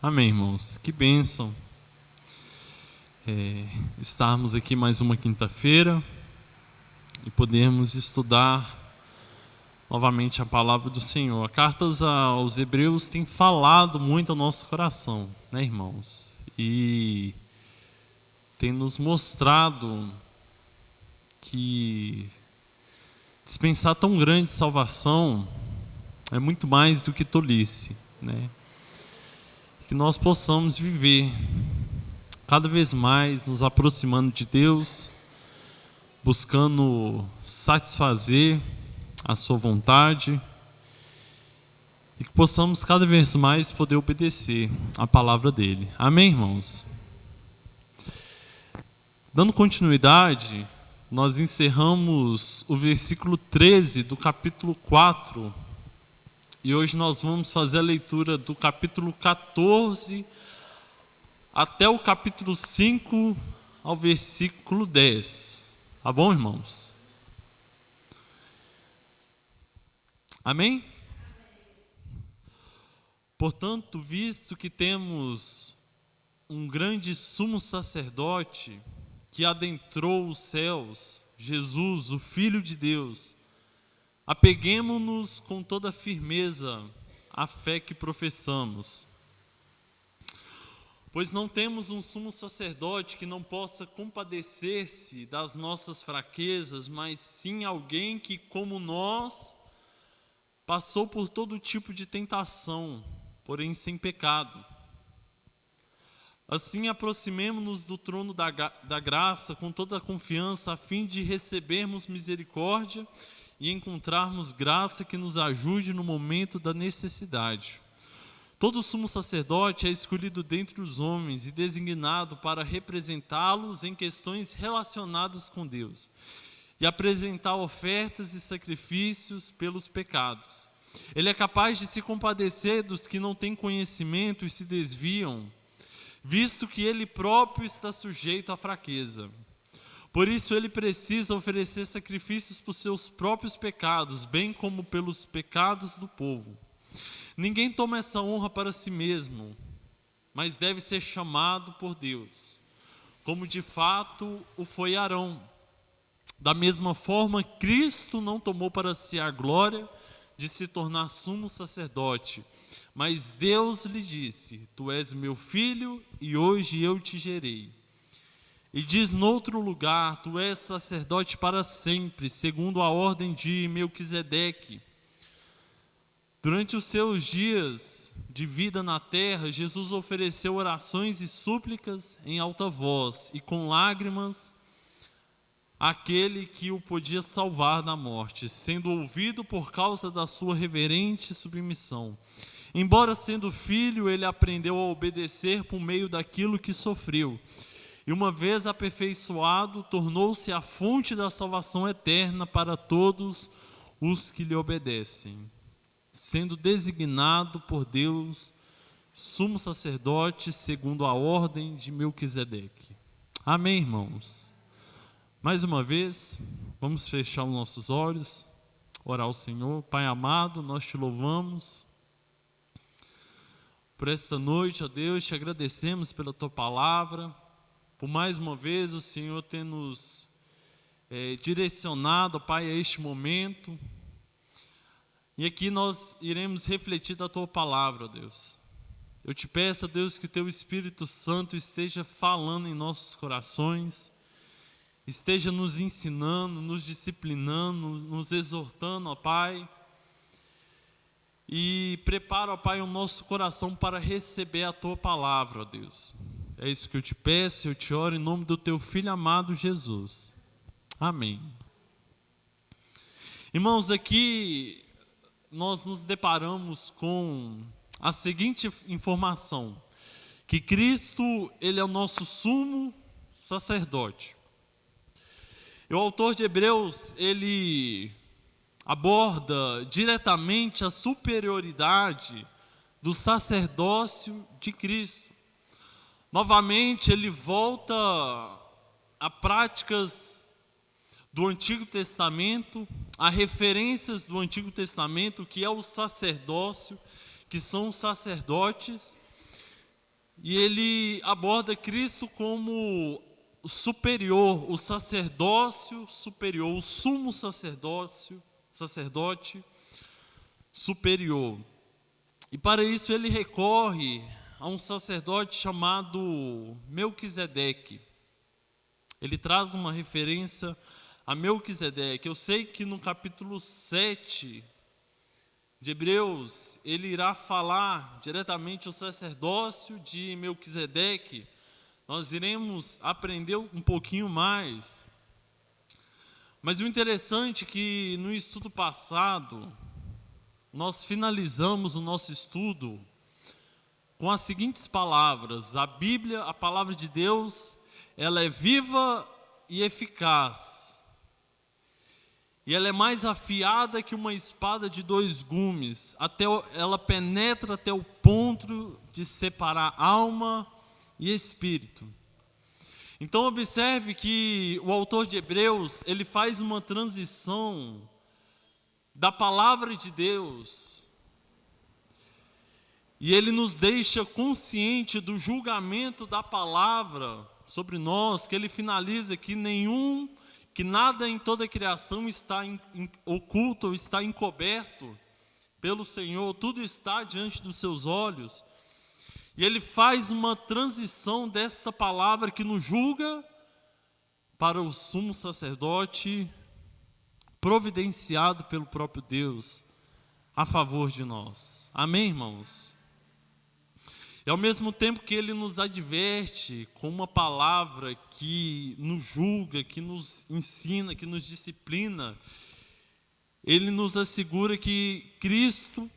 Amém, irmãos. Que bênção estarmos aqui mais uma quinta-feira e podermos estudar novamente a palavra do Senhor. A carta aos Hebreus tem falado muito ao nosso coração, né, irmãos? E tem nos mostrado que dispensar tão grande salvação é muito mais do que tolice, né? Que nós possamos viver cada vez mais nos aproximando de Deus, buscando satisfazer a sua vontade e que possamos cada vez mais poder obedecer a palavra dele. Amém, irmãos? Dando continuidade, nós encerramos o versículo 13 do capítulo 4 e hoje nós vamos fazer a leitura do capítulo 14 até o capítulo 5 ao versículo 10. Tá bom, irmãos? Amém? Portanto, visto que temos um grande sumo sacerdote que adentrou os céus, Jesus, o Filho de Deus, apeguemo-nos com toda firmeza à fé que professamos. Pois não temos um sumo sacerdote que não possa compadecer-se das nossas fraquezas, mas sim alguém que, como nós, passou por todo tipo de tentação, porém sem pecado. Assim, aproximemo-nos do trono da graça com toda a confiança, a fim de recebermos misericórdia e encontrarmos graça que nos ajude no momento da necessidade. Todo sumo sacerdote é escolhido dentre os homens e designado para representá-los em questões relacionadas com Deus e apresentar ofertas e sacrifícios pelos pecados. Ele é capaz de se compadecer dos que não têm conhecimento e se desviam, visto que ele próprio está sujeito à fraqueza. Por isso ele precisa oferecer sacrifícios por seus próprios pecados, bem como pelos pecados do povo. Ninguém toma essa honra para si mesmo, mas deve ser chamado por Deus, como de fato o foi Arão. Da mesma forma, Cristo não tomou para si a glória de se tornar sumo sacerdote, mas Deus lhe disse: Tu és meu filho e hoje eu te gerei. E diz noutro lugar: Tu és sacerdote para sempre, segundo a ordem de Melquisedeque. Durante os seus dias de vida na terra, Jesus ofereceu orações e súplicas em alta voz e com lágrimas àquele que o podia salvar da morte, sendo ouvido por causa da sua reverente submissão. Embora sendo filho, ele aprendeu a obedecer por meio daquilo que sofreu. E uma vez aperfeiçoado, tornou-se a fonte da salvação eterna para todos os que lhe obedecem, sendo designado por Deus sumo sacerdote segundo a ordem de Melquisedeque. Amém, irmãos? Mais uma vez, vamos fechar os nossos olhos, orar ao Senhor. Pai amado, nós te louvamos por esta noite, ó Deus, te agradecemos pela tua palavra, por mais uma vez o Senhor ter nos direcionado, Pai, a este momento. E aqui nós iremos refletir da tua palavra, ó Deus. Eu te peço, ó Deus, que o teu Espírito Santo esteja falando em nossos corações, esteja nos ensinando, nos disciplinando, nos exortando, ó Pai. E prepara, ó Pai, o nosso coração para receber a tua palavra, ó Deus. É isso que eu te peço, eu te oro em nome do teu Filho amado Jesus. Amém. Irmãos, aqui nós nos deparamos com a seguinte informação: que Cristo, ele é o nosso sumo sacerdote. E o autor de Hebreus, ele aborda diretamente a superioridade do sacerdócio de Cristo. Novamente, ele volta a práticas do Antigo Testamento, a referências do Antigo Testamento, que é o sacerdócio, que são os sacerdotes, E ele aborda Cristo como o superior, o sacerdócio superior, o sumo sacerdote superior. E para isso ele recorre a um sacerdote chamado Melquisedeque. Ele traz uma referência a Melquisedeque. Eu sei que no capítulo 7 de Hebreus, ele irá falar diretamente o sacerdócio de Melquisedeque. Nós iremos aprender um pouquinho mais. Mas o interessante é que no estudo passado, nós finalizamos o nosso estudo com as seguintes palavras: a Bíblia, a palavra de Deus, ela é viva e eficaz. E ela é mais afiada que uma espada de 2 gumes, ela penetra até o ponto de separar alma e espírito. Então observe que o autor de Hebreus, ele faz uma transição da palavra de Deus, e ele nos deixa consciente do julgamento da palavra sobre nós, que ele finaliza que nada em toda a criação está oculto ou está encoberto pelo Senhor, tudo está diante dos seus olhos. E ele faz uma transição desta palavra que nos julga para o sumo sacerdote providenciado pelo próprio Deus a favor de nós. Amém, irmãos? E ao mesmo tempo que ele nos adverte com uma palavra que nos julga, que nos ensina, que nos disciplina, ele nos assegura que Cristo,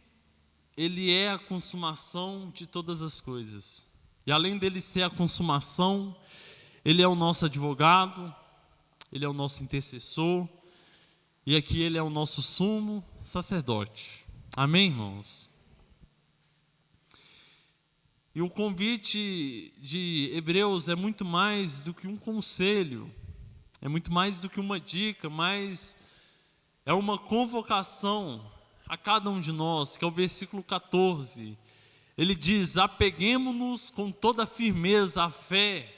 ele é a consumação de todas as coisas. E além dele ser a consumação, ele é o nosso advogado, ele é o nosso intercessor, e aqui ele é o nosso sumo sacerdote. Amém, irmãos? E o convite de Hebreus é muito mais do que um conselho, é muito mais do que uma dica, mas é uma convocação a cada um de nós, que é o versículo 14. Ele diz: apeguemo-nos com toda a firmeza à fé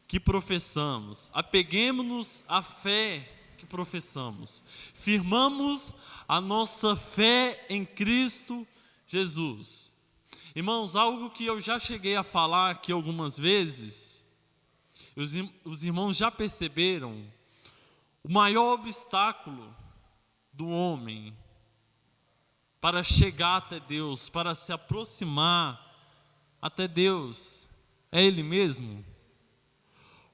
que professamos. Apeguemo-nos à fé que professamos. Firmamos a nossa fé em Cristo Jesus. Irmãos, algo que eu já cheguei a falar aqui algumas vezes, os irmãos já perceberam, o maior obstáculo do homem para chegar até Deus, para se aproximar até Deus, é Ele mesmo.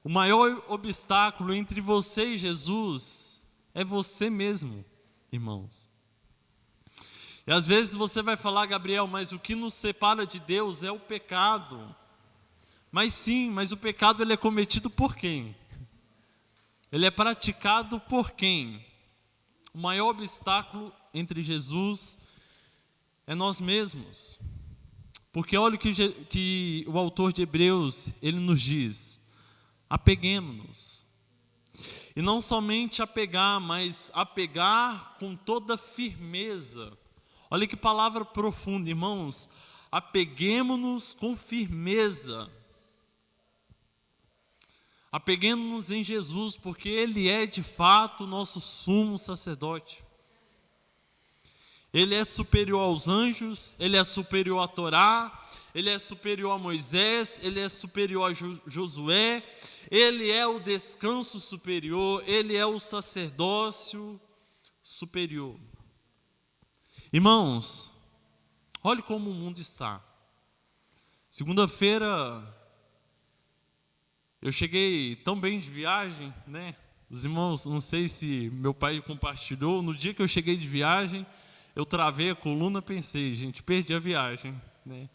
O maior obstáculo entre você e Jesus é você mesmo, irmãos. E às vezes você vai falar: Gabriel, mas o que nos separa de Deus é o pecado. Mas sim, mas o pecado ele é cometido por quem? Ele é praticado por quem? O maior obstáculo entre Jesus é nós mesmos. Porque olha o que o autor de Hebreus, ele nos diz: apeguemo-nos. E não somente apegar, mas apegar com toda firmeza. Olha que palavra profunda, irmãos. Apeguemo-nos com firmeza. Apeguemo-nos em Jesus, porque Ele é de fato o nosso sumo sacerdote. Ele é superior aos anjos, Ele é superior à Torá, Ele é superior a Moisés, Ele é superior a Josué, Ele é o descanso superior, Ele é o sacerdócio superior. Irmãos, olhe como o mundo está. Segunda-feira, eu cheguei tão bem de viagem, né? Os irmãos, não sei se meu pai compartilhou, no dia que eu cheguei de viagem, eu travei a coluna, pensei, gente, perdi a viagem, né?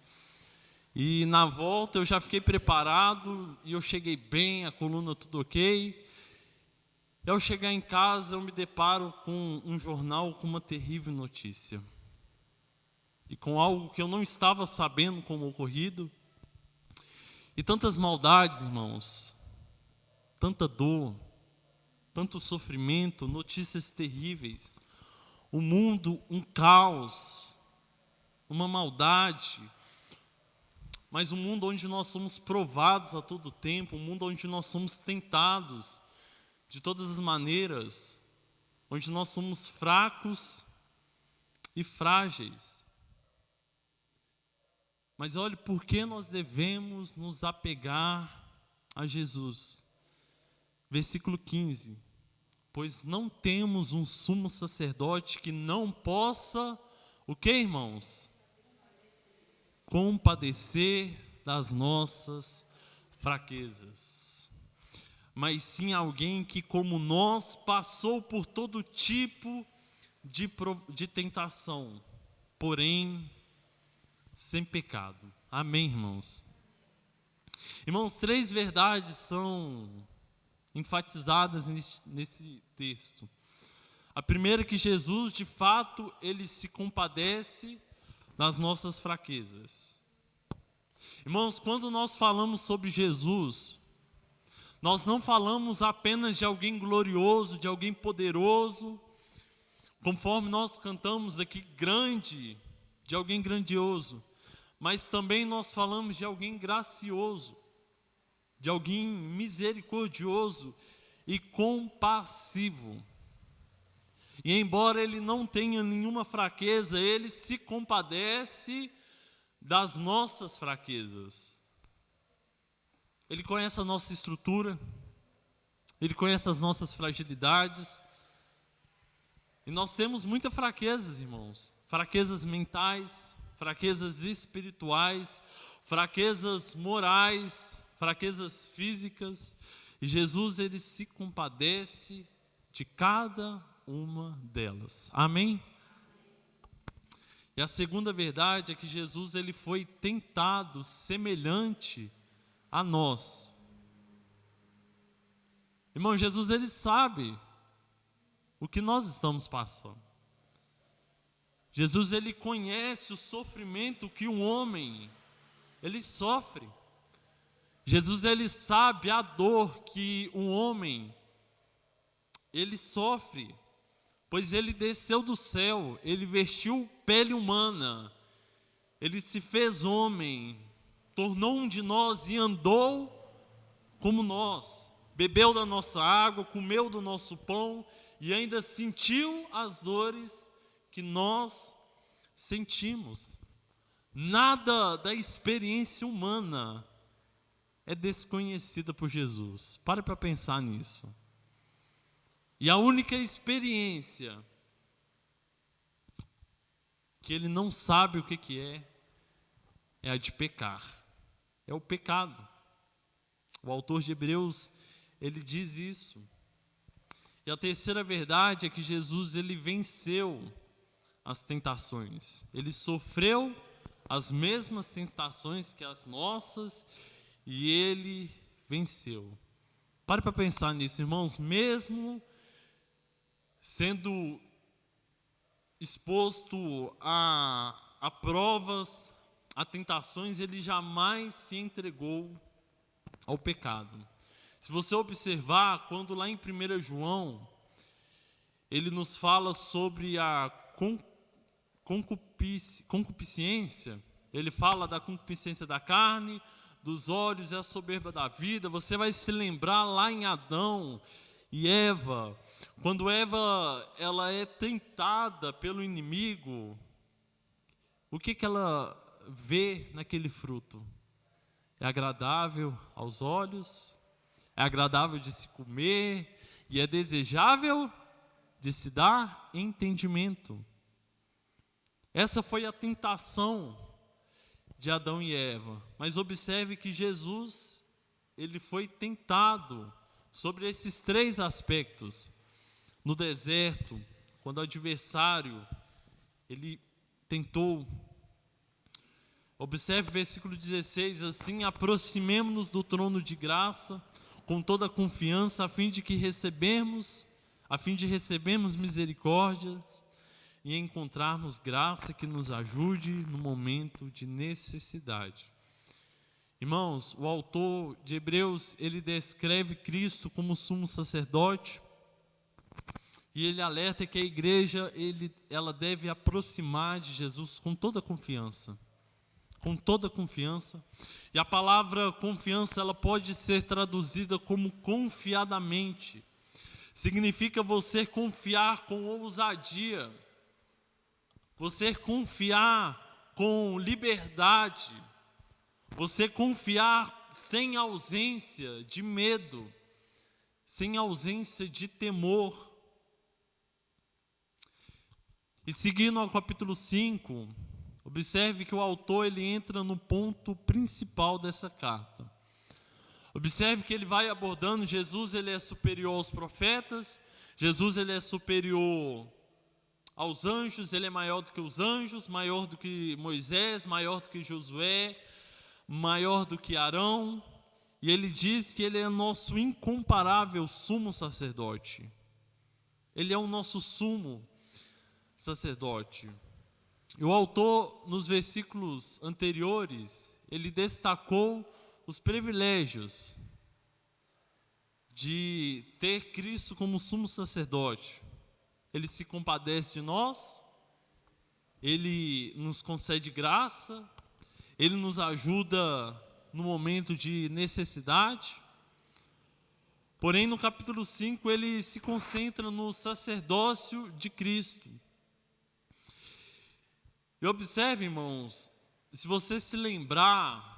E na volta eu já fiquei preparado, e eu cheguei bem, a coluna tudo ok. E ao chegar em casa, eu me deparo com um jornal com uma terrível notícia. E com algo que eu não estava sabendo como ocorrido. E tantas maldades, irmãos, tanta dor, tanto sofrimento, notícias terríveis. O mundo, um caos, uma maldade. mas um mundo onde nós somos provados a todo tempo, um mundo onde nós somos tentados de todas as maneiras, onde nós somos fracos e frágeis. Mas olhe, por que nós devemos nos apegar a Jesus? Versículo 15. Pois não temos um sumo sacerdote que não possa, o que, irmãos? Compadecer das nossas fraquezas. Mas sim alguém que, como nós, passou por todo tipo de tentação, porém sem pecado. Amém, irmãos? Irmãos, 3 verdades são enfatizadas nesse texto. A primeira é que Jesus, de fato, ele se compadece das nossas fraquezas. Irmãos, quando nós falamos sobre Jesus, nós não falamos apenas de alguém glorioso, de alguém poderoso, conforme nós cantamos aqui, grande, de alguém grandioso, mas também nós falamos de alguém gracioso, de alguém misericordioso e compassivo. E embora ele não tenha nenhuma fraqueza, ele se compadece das nossas fraquezas. Ele conhece a nossa estrutura, ele conhece as nossas fragilidades. E nós temos muitas fraquezas, irmãos. Fraquezas mentais, fraquezas espirituais, fraquezas morais, fraquezas físicas. E Jesus, ele se compadece de cada uma delas. Amém? E a segunda verdade é que Jesus, ele foi tentado semelhante a nós. Irmão, Jesus, ele sabe o que nós estamos passando. Jesus, ele conhece o sofrimento que um homem, ele sofre. Jesus, ele sabe a dor que um homem, ele sofre, pois ele desceu do céu, ele vestiu pele humana, ele se fez homem, tornou um de nós e andou como nós, bebeu da nossa água, comeu do nosso pão e ainda sentiu as dores que nós sentimos. Nada da experiência humana é desconhecida por Jesus. Pare para pensar nisso. E a única experiência que ele não sabe o que é a de pecar. É o pecado. O autor de Hebreus, ele diz isso. E a terceira verdade é que Jesus, ele venceu as tentações. Ele sofreu as mesmas tentações que as nossas e ele venceu. Pare para pensar nisso, irmãos. Mesmo sendo exposto a provas, a tentações, ele jamais se entregou ao pecado. Se você observar, quando lá em 1 João, ele nos fala sobre a concupiscência, ele fala da concupiscência da carne, dos olhos e a soberba da vida. Você vai se lembrar lá em Adão e Eva, quando Eva ela é tentada pelo inimigo, o que ela vê naquele fruto? É agradável aos olhos, é agradável de se comer e é desejável de se dar entendimento. Essa foi a tentação de Adão e Eva. Mas observe que Jesus, ele foi tentado sobre esses 3 aspectos. No deserto, quando o adversário, ele tentou. Observe o versículo 16, assim, aproximemo-nos do trono de graça, com toda a confiança, a fim de recebermos misericórdias e encontrarmos graça que nos ajude no momento de necessidade. Irmãos, o autor de Hebreus, ele descreve Cristo como sumo sacerdote, e ele alerta que a igreja, ela deve aproximar de Jesus com toda a confiança, com toda confiança. E a palavra confiança, ela pode ser traduzida como confiadamente. Significa você confiar com ousadia, você confiar com liberdade, você confiar sem ausência de medo, sem ausência de temor. E seguindo ao capítulo 5, observe que o autor ele entra no ponto principal dessa carta. Observe que ele vai abordando, Jesus ele é superior aos profetas, Jesus ele é superior aos anjos, ele é maior do que os anjos, maior do que Moisés, maior do que Josué, maior do que Arão. E ele diz que ele é nosso incomparável sumo sacerdote. Ele é o nosso sumo sacerdote. E o autor, nos versículos anteriores, ele destacou os privilégios de ter Cristo como sumo sacerdote. Ele se compadece de nós, ele nos concede graça, ele nos ajuda no momento de necessidade. Porém, no capítulo 5, ele se concentra no sacerdócio de Cristo. E observe, irmãos, se você se lembrar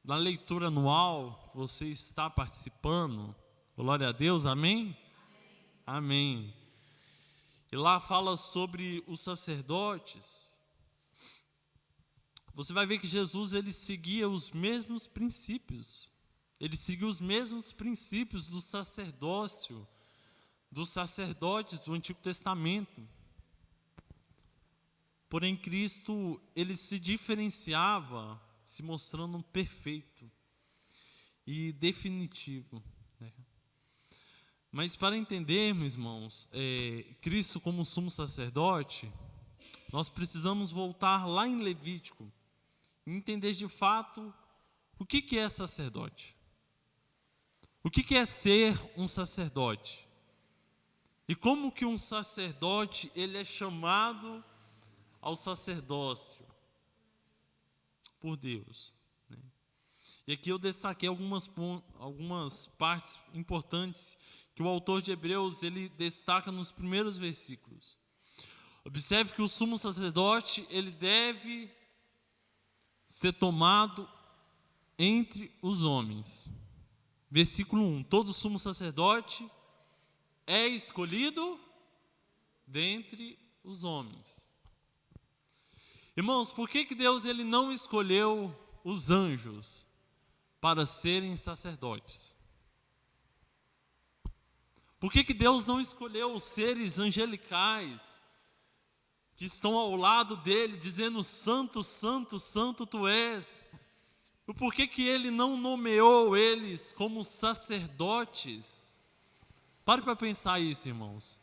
da leitura anual que você está participando, glória a Deus, amém? Amém. E lá fala sobre os sacerdotes. Você vai ver que Jesus ele seguia os mesmos princípios. Ele seguiu os mesmos princípios do sacerdócio, dos sacerdotes do Antigo Testamento. Porém, Cristo, ele se diferenciava, se mostrando perfeito e definitivo, né? Mas para entendermos, irmãos, Cristo como sumo sacerdote, nós precisamos voltar lá em Levítico e entender de fato o que é sacerdote. O que é ser um sacerdote? E como que um sacerdote ele é chamado ao sacerdócio por Deus, né? E aqui eu destaquei algumas partes importantes que o autor de Hebreus ele destaca nos primeiros versículos. Observe que o sumo sacerdote ele deve ser tomado entre os homens. Versículo 1: todo sumo sacerdote é escolhido dentre os homens. Irmãos, por que Deus ele não escolheu os anjos para serem sacerdotes? Por que Deus não escolheu os seres angelicais que estão ao lado dele, dizendo santo, santo, santo tu és? E por que ele não nomeou eles como sacerdotes? Pare para pensar isso, irmãos.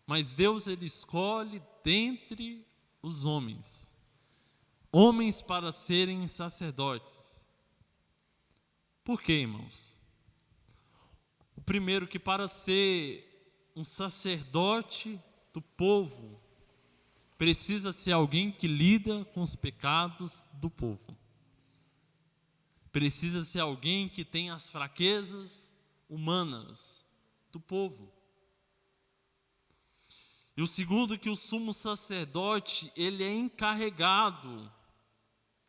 Mas Deus ele escolhe dentre os homens, homens para serem sacerdotes. Por quê, irmãos? O primeiro, que para ser um sacerdote do povo, precisa ser alguém que lida com os pecados do povo. Precisa ser alguém que tem as fraquezas humanas do povo. E o segundo, que o sumo sacerdote, ele é encarregado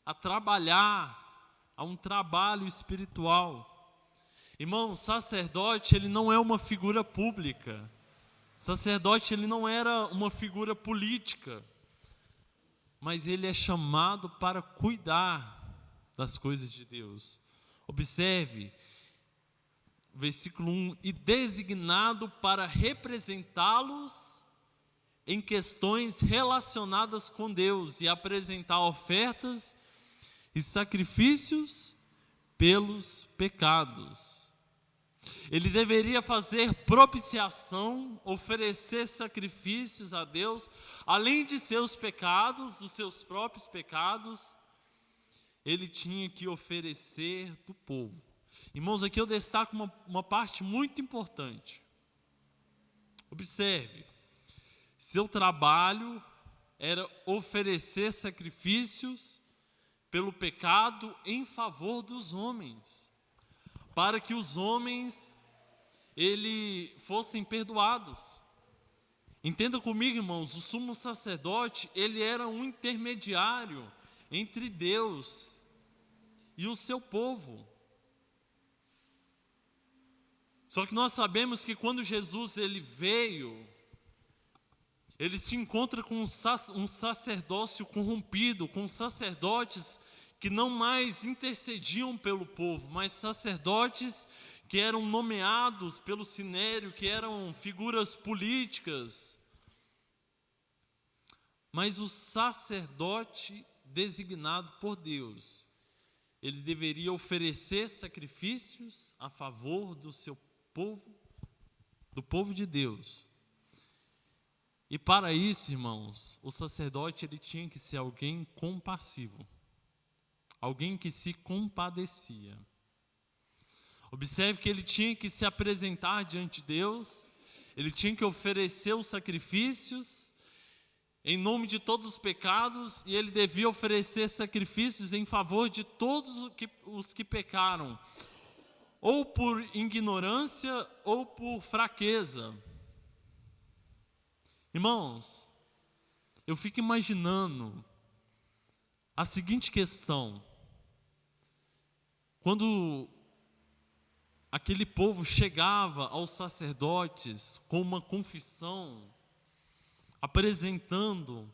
a trabalhar, a um trabalho espiritual. Irmão, sacerdote, ele não é uma figura pública. Sacerdote, ele não era uma figura política. Mas ele é chamado para cuidar das coisas de Deus. Observe, versículo 1: e designado para representá-los em questões relacionadas com Deus e apresentar ofertas e sacrifícios pelos pecados. Ele deveria fazer propiciação, oferecer sacrifícios a Deus, além de seus pecados, dos seus próprios pecados, ele tinha que oferecer do povo. Irmãos, aqui eu destaco uma parte muito importante. Observe, seu trabalho era oferecer sacrifícios pelo pecado em favor dos homens, para que os homens fossem perdoados. Entenda comigo, irmãos, o sumo sacerdote, ele era um intermediário entre Deus e o seu povo. Só que nós sabemos que quando Jesus ele veio, ele se encontra com um sacerdócio corrompido, com sacerdotes que não mais intercediam pelo povo, mas sacerdotes que eram nomeados pelo Sinédrio, que eram figuras políticas. Mas o sacerdote designado por Deus, ele deveria oferecer sacrifícios a favor do seu povo, do povo de Deus. E para isso, irmãos, o sacerdote ele tinha que ser alguém compassivo, alguém que se compadecia. Observe que ele tinha que se apresentar diante de Deus, ele tinha que oferecer os sacrifícios em nome de todos os pecados, e ele devia oferecer sacrifícios em favor de todos os que pecaram, ou por ignorância ou por fraqueza. Irmãos, eu fico imaginando a seguinte questão: quando aquele povo chegava aos sacerdotes com uma confissão, apresentando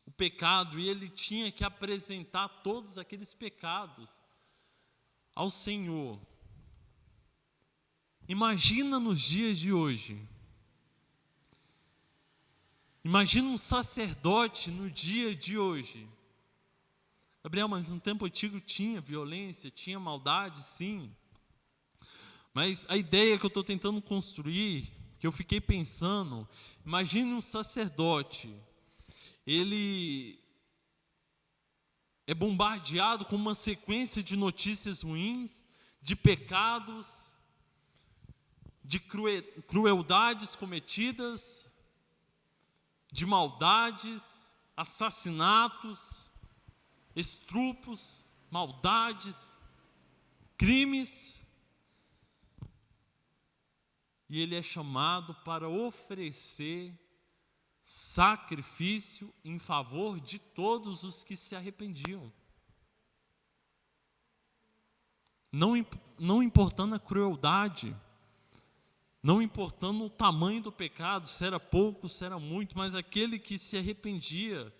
o pecado, e ele tinha que apresentar todos aqueles pecados ao Senhor. Imagina nos dias de hoje. Imagina um sacerdote no dia de hoje. Gabriel, mas no tempo antigo tinha violência, tinha maldade, sim. Mas a ideia que eu estou tentando construir, que eu fiquei pensando, imagine um sacerdote, ele é bombardeado com uma sequência de notícias ruins, de pecados, de crueldades cometidas, de maldades, assassinatos, estupros, maldades, crimes. E ele é chamado para oferecer sacrifício em favor de todos os que se arrependiam. Não importando a crueldade, não importando o tamanho do pecado, se era pouco, se era muito, mas aquele que se arrependia,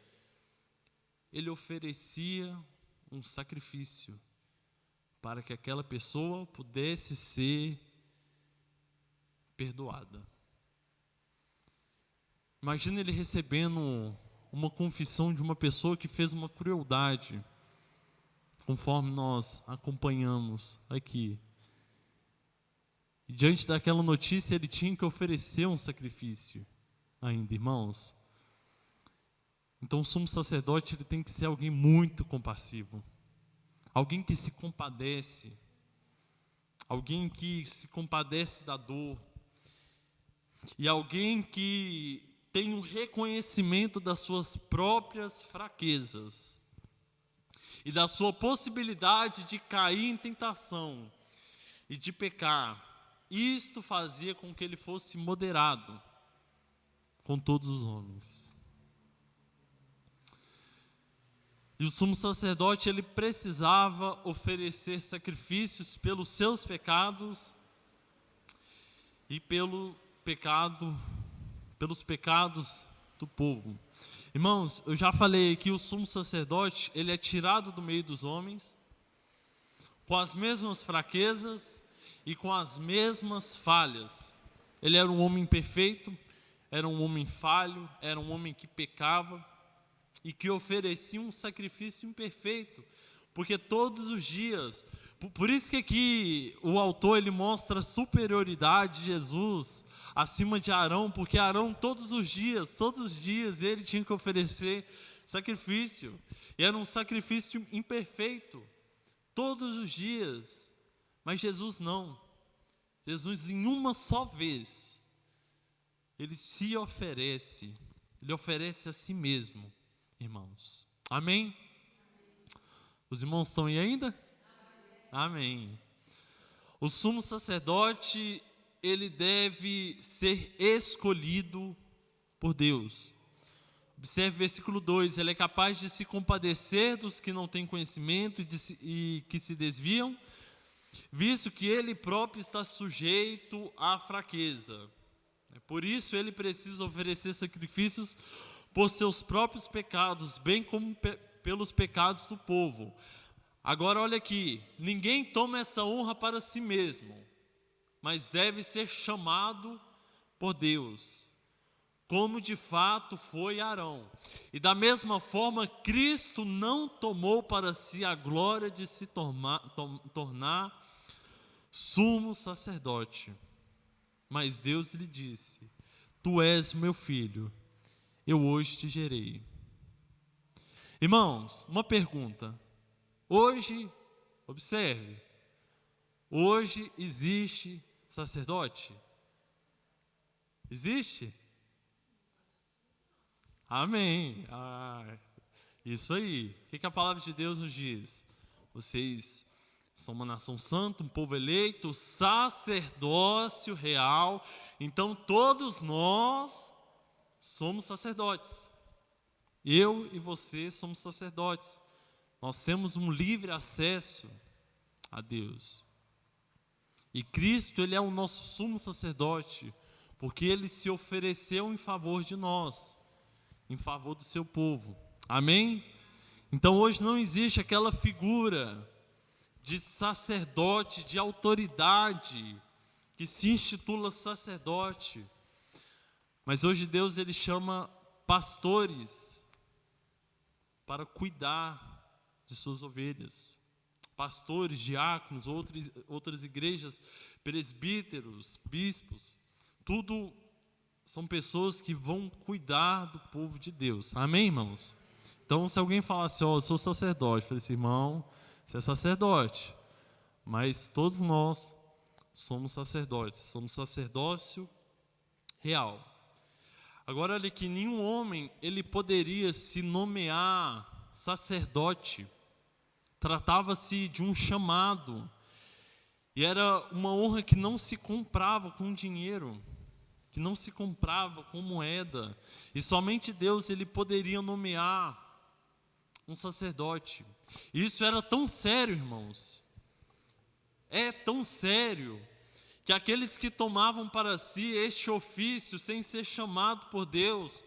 ele oferecia um sacrifício para que aquela pessoa pudesse ser perdoada. Imagina ele recebendo uma confissão de uma pessoa que fez uma crueldade, conforme nós acompanhamos aqui. E diante daquela notícia ele tinha que oferecer um sacrifício ainda, irmãos. Então o sumo sacerdote ele tem que ser alguém muito compassivo, alguém que se compadece, alguém que se compadece da dor, e alguém que tem um reconhecimento das suas próprias fraquezas e da sua possibilidade de cair em tentação e de pecar. Isto fazia com que ele fosse moderado com todos os homens. E o sumo sacerdote ele precisava oferecer sacrifícios pelos seus pecados e pelos pecados do povo. Irmãos, eu já falei que o sumo sacerdote ele é tirado do meio dos homens com as mesmas fraquezas e com as mesmas falhas. Ele era um homem imperfeito, era um homem falho, era um homem que pecava e que oferecia um sacrifício imperfeito, porque todos os dias, por isso que aqui o autor ele mostra a superioridade de Jesus acima de Arão, porque Arão todos os dias ele tinha que oferecer sacrifício, e era um sacrifício imperfeito, todos os dias. Mas Jesus não. Jesus em uma só vez, ele se oferece Ele oferece a si mesmo, irmãos. Amém? Os irmãos estão aí ainda? Amém. O sumo sacerdote, ele deve ser escolhido por Deus. Observe o versículo 2, ele é capaz de se compadecer dos que não têm conhecimento e que se desviam, visto que ele próprio está sujeito à fraqueza. Por isso ele precisa oferecer sacrifícios por seus próprios pecados, bem como pelos pecados do povo. Agora olha aqui, ninguém toma essa honra para si mesmo, mas deve ser chamado por Deus, como de fato foi Arão. E da mesma forma, Cristo não tomou para si a glória de se tornar sumo sacerdote. Mas Deus lhe disse: Tu és meu filho, eu hoje te gerei. Irmãos, uma pergunta. Hoje, observe, hoje existe sacerdote? Existe? Amém. Isso aí. O que a palavra de Deus nos diz? Vocês são uma nação santa, um povo eleito, sacerdócio real. Então todos nós somos sacerdotes. Eu e você somos sacerdotes. Nós temos um livre acesso a Deus. E Cristo, ele é o nosso sumo sacerdote, porque ele se ofereceu em favor de nós, em favor do seu povo. Amém? Então hoje não existe aquela figura de sacerdote, de autoridade, que se intitula sacerdote. Mas hoje Deus, ele chama pastores para cuidar de suas ovelhas. Pastores, diáconos, outras igrejas, presbíteros, bispos, tudo são pessoas que vão cuidar do povo de Deus. Amém, irmãos? Então, se alguém falar assim, eu sou sacerdote, eu falei assim, irmão, você é sacerdote, mas todos nós somos sacerdotes, somos sacerdócio real. Agora, olha que nenhum homem, ele poderia se nomear sacerdote. Tratava-se de um chamado, e era uma honra que não se comprava com dinheiro, que não se comprava com moeda, e somente Deus, ele poderia nomear um sacerdote. Isso era tão sério, irmãos, é tão sério, que aqueles que tomavam para si este ofício sem ser chamado por Deus,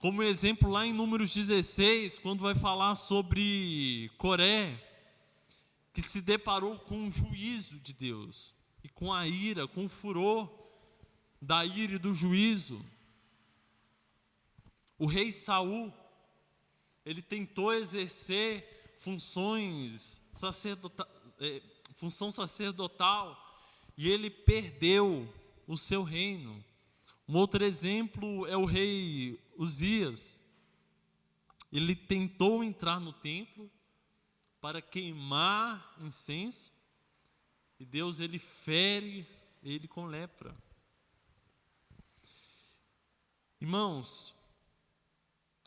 como exemplo lá em Números 16, quando vai falar sobre Coré, que se deparou com o juízo de Deus, e com a ira, com o furor da ira e do juízo. O rei Saul, ele tentou exercer função sacerdotal, e ele perdeu o seu reino. Um outro exemplo é o rei Uzias. Ele tentou entrar no templo para queimar incenso, e Deus, ele fere ele com lepra. Irmãos,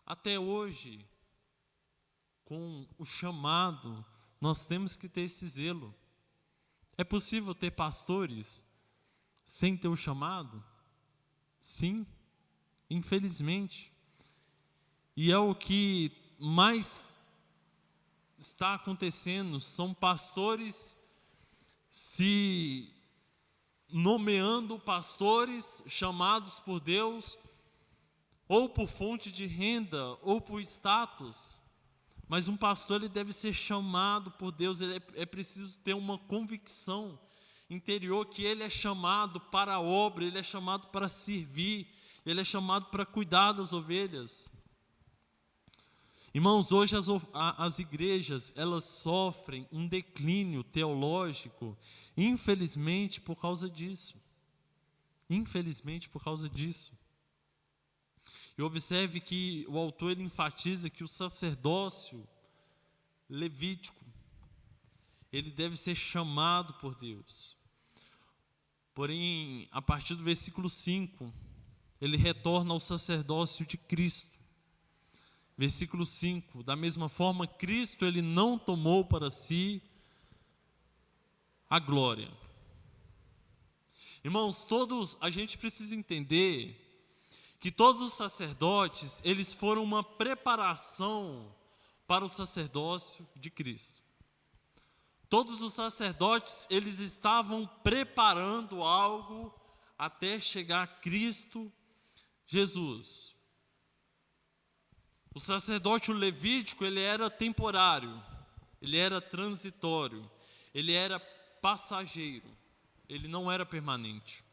até hoje, com o chamado, nós temos que ter esse zelo. É possível ter pastores sem ter o chamado? Sim, infelizmente. E é o que mais está acontecendo, são pastores se nomeando pastores chamados por Deus, ou por fonte de renda, ou por status. Mas um pastor, ele deve ser chamado por Deus, é preciso ter uma convicção interior que ele é chamado para a obra, ele é chamado para servir, ele é chamado para cuidar das ovelhas. Irmãos, hoje as igrejas, elas sofrem um declínio teológico, infelizmente por causa disso. Infelizmente por causa disso. E observe que o autor, ele enfatiza que o sacerdócio levítico, ele deve ser chamado por Deus. Porém, a partir do versículo 5, ele retorna ao sacerdócio de Cristo. Versículo 5, da mesma forma, Cristo ele não tomou para si a glória. Irmãos, a gente precisa entender que todos os sacerdotes, eles foram uma preparação para o sacerdócio de Cristo. Todos os sacerdotes, eles estavam preparando algo até chegar a Cristo Jesus. O sacerdote levítico, ele era temporário, ele era transitório, ele era passageiro, ele não era permanente.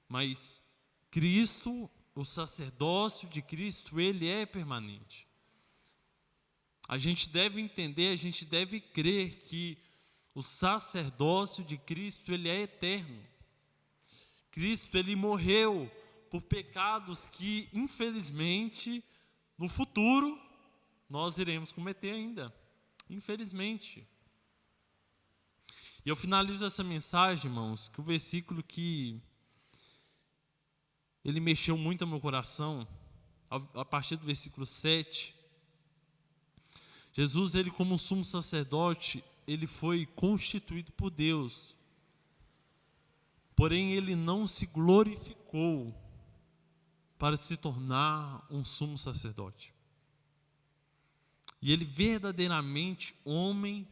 Mas Cristo, o sacerdócio de Cristo, ele é permanente. A gente deve entender, a gente deve crer que o sacerdócio de Cristo, ele é eterno. Cristo, ele morreu por pecados que, infelizmente, no futuro, nós iremos cometer ainda. Infelizmente. E eu finalizo essa mensagem, irmãos, com o versículo que ele mexeu muito no meu coração, a partir do versículo 7. Jesus, ele como sumo sacerdote, ele foi constituído por Deus. Porém, ele não se glorificou para se tornar um sumo sacerdote. E ele verdadeiramente, homem,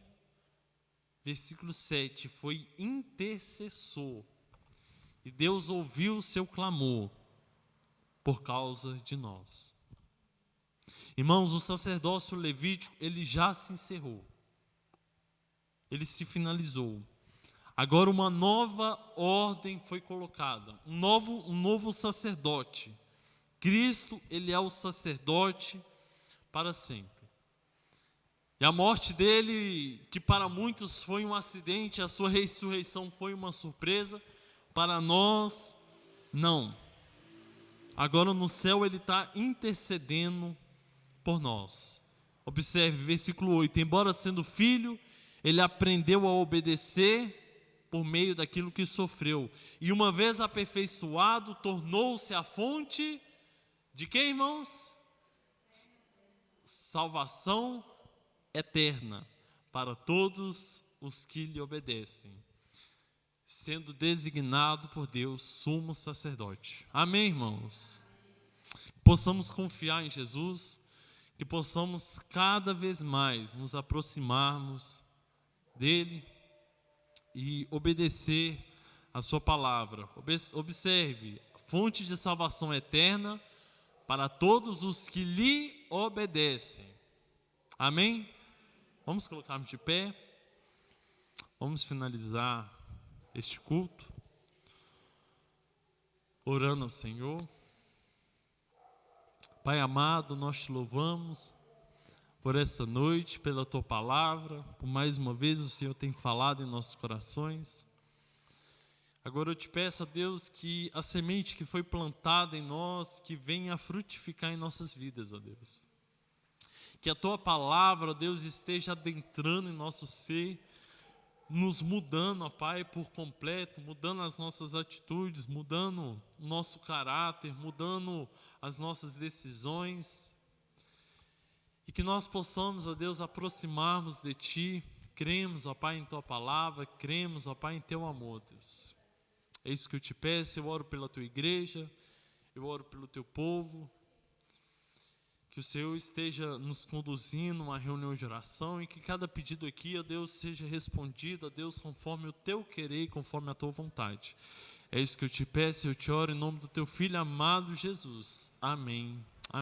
versículo 7, foi intercessor. E Deus ouviu o seu clamor por causa de nós. Irmãos, o sacerdócio levítico, ele já se encerrou. Ele se finalizou. Agora uma nova ordem foi colocada. Um novo sacerdote. Cristo, ele é o sacerdote para sempre. E a morte dele, que para muitos foi um acidente, a sua ressurreição foi uma surpresa, para nós, não. Agora no céu ele está intercedendo por nós. Observe, versículo 8. Embora sendo filho, ele aprendeu a obedecer por meio daquilo que sofreu. E uma vez aperfeiçoado, tornou-se a fonte de quê, irmãos? Salvação eterna para todos os que lhe obedecem, sendo designado por Deus sumo sacerdote. Amém, irmãos? Possamos confiar em Jesus, que possamos cada vez mais nos aproximarmos dele e obedecer a sua palavra. Observe, fonte de salvação eterna para todos os que lhe obedecem. Amém? Vamos colocarmos de pé. Vamos finalizar este culto orando ao Senhor. Pai amado, nós te louvamos por esta noite, pela tua palavra, por mais uma vez o Senhor tem falado em nossos corações. Agora eu te peço a Deus que a semente que foi plantada em nós, que venha a frutificar em nossas vidas, ó Deus. Que a tua palavra, ó Deus, esteja adentrando em nosso ser, nos mudando, ó Pai, por completo, mudando as nossas atitudes, mudando o nosso caráter, mudando as nossas decisões. E que nós possamos, ó Deus, aproximarmos de Ti, cremos, ó Pai, em Tua palavra, cremos, ó Pai, em Teu amor, Deus. É isso que eu te peço, eu oro pela Tua igreja, eu oro pelo Teu povo, que o Senhor esteja nos conduzindo a uma reunião de oração e que cada pedido aqui, ó Deus, seja respondido, ó Deus, conforme o Teu querer e conforme a Tua vontade. É isso que eu te peço e eu te oro em nome do Teu Filho amado Jesus. Amém.